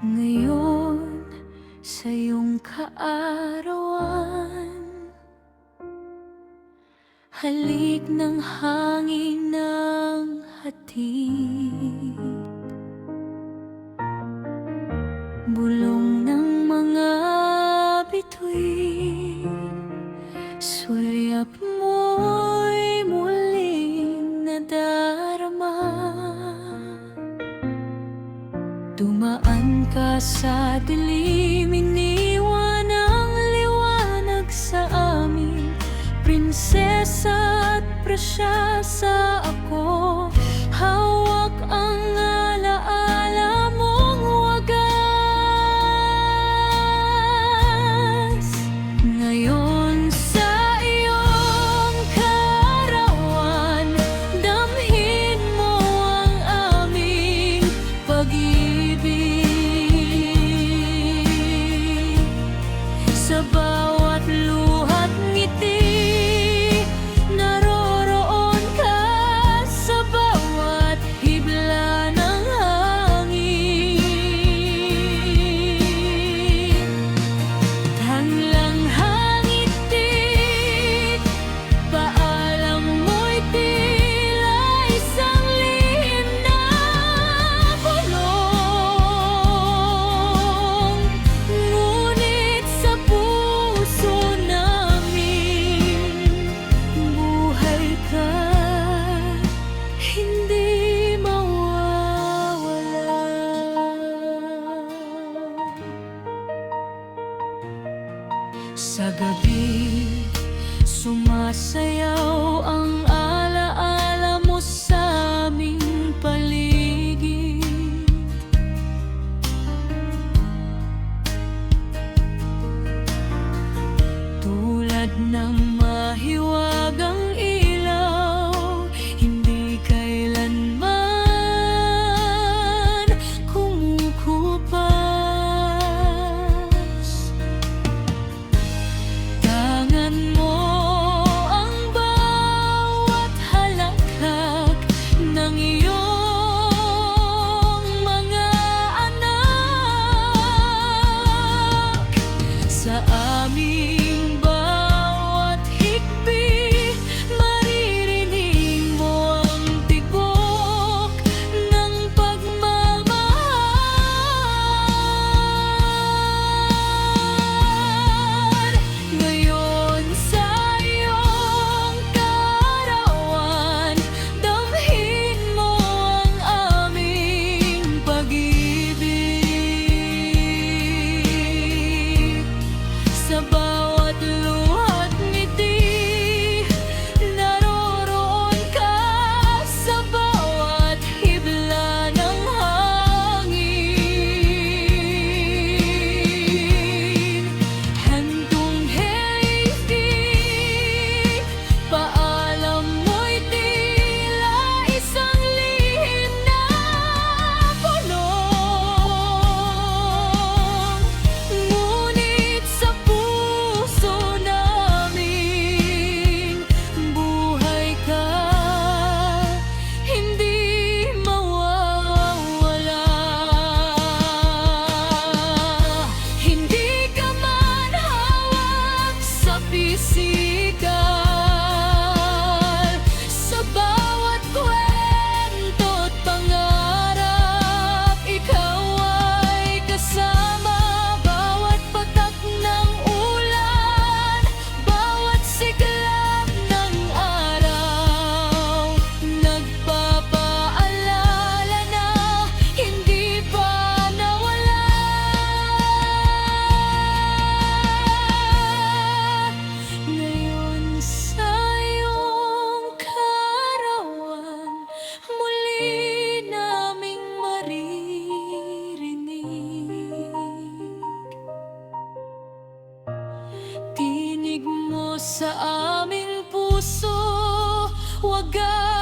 Ngayon sa iyong kaarawan, halik ng hangin ng hatid, bulong ng mga bituin, sulyap mo'y muling nadarama. Dumaan ka sa dilim, iniwan ang liwanag sa amin. Prinsesa at presyasa ako, hawak ang alaala mong wagas. Ngayon sa iyong kaarawan, damhin mo ang aming pag-ibig. Sa bawat luhat ngiti, naroroon ka. Sa bawat hibla ng hangin, tanlang hangiti, paalam mo'y tila isang lihim na bulong. Ngunit sa puso namin, buhay ka, hindi mawawala. Sa gabi, sumasayaw ang alaala mo sa aming paligid. Tulad ng mahiwagang ilaw, hindi kailanman kumukupas. Tangan mo ang bawat halakhak ng iyong mga anak. Sa aming bawat hikbi, maririnig mo ang tibok ng pagmamahal. Ngayon sa iyong kaarawan, damhin mo ang aming pag-ibig. Sa bawat luhat ngiti, naroroon ka. Sa bawat hibla ng hangin, hantong hayfig, paalam mo'y tila isang lihim na bulong. Ngunit sa puso namin, buhay ka, hindi mawawala. Hindi ka man hawak sa pisikal, sa bawat kwento't pangarap, ikaw ay kasama. Bawat patak ng ulan, bawat siklab ng araw, nagpapaalala na hindi pa nawala. Ngayon sa iyong kaarawan, muli naming maririnig tinig mo sa aming puso, wagas.